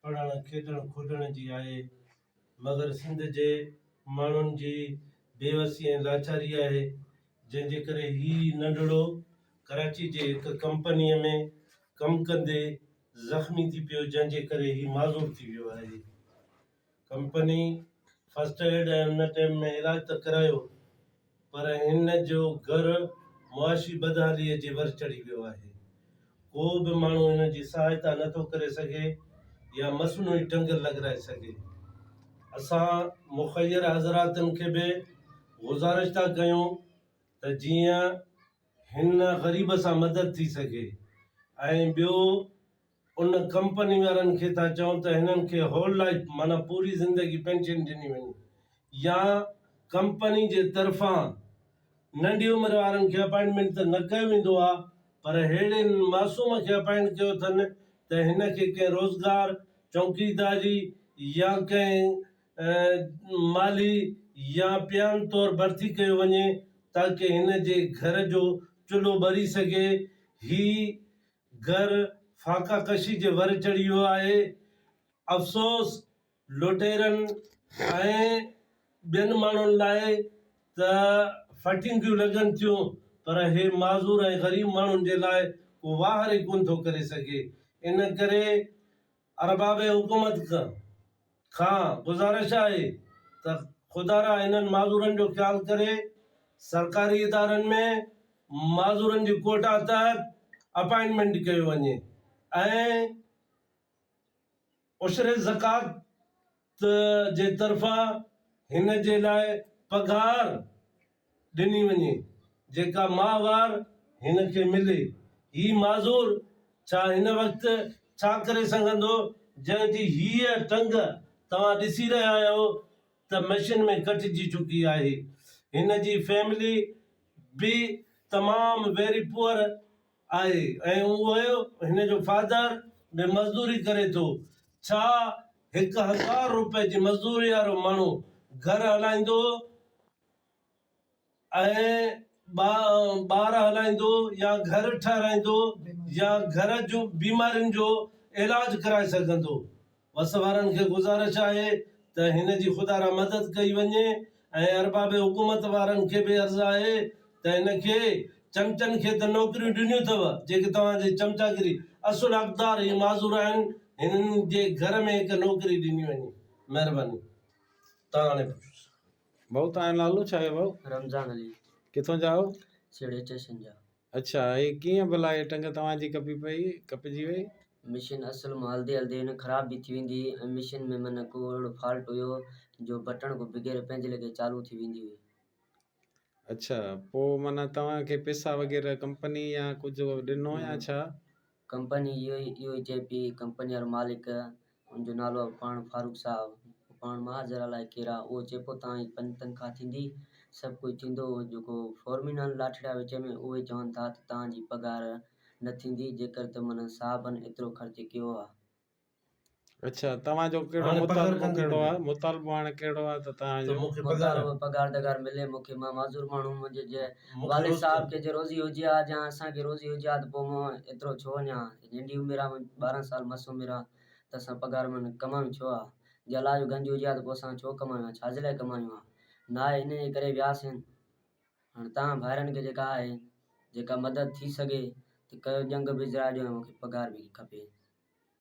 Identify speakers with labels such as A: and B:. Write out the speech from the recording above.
A: पढ़ण खेॾण खोॾण जी आहे, मगर सिंध जे माण्हुनि जी बेवसी ऐं लाचारी आहे, जंहिंजे करे ही नंढड़ो कराची जे हिकु कंपनीअ में कमु कंदे ज़ख़्मी थी पियो, जंहिंजे करे ही माज़ूर थी वियो आहे। कंपनी फर्स्ट एड ऐं हुन टाइम में इलाज त करायो, पर हिन जो घर मुआशी बदहालीअ जे वर चढ़ी वियो आहे। को बि माण्हू हिन जी सहायता नथो करे सघे या मसनूई टंग लॻाए सघे। असां मुख़ैर हज़रातनि खे बि गुज़ारिश था कयूं त जीअं हिन ग़रीब सां मदद थी सघे, ऐं ॿियो उन कंपनी वारनि खे था चऊं त हिननि खे होल लाइफ माना पूरी ज़िंदगी पेंशन ॾिनी वञे, या कंपनी जे तरफ़ां नंढी उमिरि वारनि खे अपॉइंटमेंट त न कयो वेंदो आहे, पर अहिड़े मासूम खे अपॉइंट कयो अथनि त हिन खे कंहिं रोज़गार चौकीदारी या कंहिं माली या पियान तौरु भर्ती कयो वञे, ताकी हिन जे घर जो चुल्हो ॿरी सघे। ही घर फाका कशी जे वर चढ़ी वियो आहे। अफ़सोस लुटेरनि ऐं ॿियनि माण्हुनि लाइ त फटिंगियूं लॻनि थियूं, पर हे माज़ूर ऐं ग़रीब माण्हुनि जे लाइ को वाहर ई कोन थो करे सघे। इन करे अरबाब हुकूमत खां गुज़ारिश आहे त ख़ुदा हिननि माज़ूरनि जो ख़्यालु करे, सरकारी इदारनि में माज़ूरनि जी कोटा तहत अपॉइंटमेंट कयो वञे ऐं उशरे ज़कात जे तरफ़ां हिन जे लाइ पघार ॾिनी वञे, जेका माहवार हिन खे मिले। ही माज़ूर छा हिन वक़्तु छा करे सघंदो, जंहिंजी हीअ टंग तव्हां ॾिसी रहिया आहियो त मशीन में कटिजी चुकी आहे। हिन जी फैमिली बि तमामु वेरी पुअर आहे ऐं उहो हिन जो फादर बि मज़दूरी करे थो। छा 1000 रुपए जी मज़दूरी वारो माण्हू घर हलाईंदो ऐं ॿार हलाईंदो या घर ठाराईंदो या घर जूं बीमारियुनि जो इलाज कराए सघंदो? वस वारनि खे गुज़ारिश आहे त हिन जी ख़ुदा मदद कई वञे, ऐं अरबाब हुकूमत वारनि खे बि अर्ज़ु आहे त हिन खे चमचनि खे त नौकरियूं ॾिनियूं अथव, जेके तव्हांजी चमचागिरी असुल हक़दार ही माज़ूर आहिनि, हिननि जे घर में हिकु नौकरी ॾिनी वञे। महिरबानी। तव्हां हाणे
B: भाऊ तव्हांजो नालो छा आहे भाऊ?
C: रमज़ान अली।
B: किथों जा हो?
C: छेड़े स्टेशन जा।
B: अच्छा, ये कीअं भला ये टंग तव्हांजी कपिजी वई?
C: मशीन असल में हल्दे हल्दे न ख़राब भी थी वेंदी, ऐं मशीन में मन को अहिड़ो फॉल्ट हुयो जो बटन को बग़ैर पंहिंजे लॻे चालू थी वेंदी हुई।
B: अच्छा, पोइ माना तव्हांखे पैसा वग़ैरह कंपनी या कुझु ॾिनो या छा?
C: कंपनी इहो ई चए पई, कंपनी वारो मालिक उनजो नालो पाण फारूक साहब, पाण महाजर अलाए केरु आहे, उहो चए पियो तव्हांजी 5 तनख़्वाह थींदी, सभु कुझु थींदो। जेको फॉर्मिन लाठड़ा विच में उहे चवनि था त तव्हांजी पघार न थींदी, जेकर त माना साहबनि एतिरो ख़र्च कयो आहे।
B: अच्छा, तव्हांजो कहिड़ो मुतालबो हाणे कहिड़ो आहे त तव्हांजो
C: पघार दगार मिले मूंखे? मां माज़ूर माण्हू, मुंहिंजे जे वालिद साहब खे जे रोज़ी हुजे हा या असांखे रोज़ी हुजे हा त पोइ मां एतिरो छो वञा। नंढी उमिरि आहे, 12 साल मस उमिरि आहे, त असां पघार में कमायूं छो आहे? जे अलाह जो गंज हुजे हा त पोइ असां छो कमायूं, छाजे लाइ कमायूं आहे? न आहे, इन जे करे वियासीं। हाणे तव्हां भाइरनि खे जेका आहे, जेका मदद थी सघे त कयो, जंग बिजरा ॾियो, मूंखे पघार बि खपे।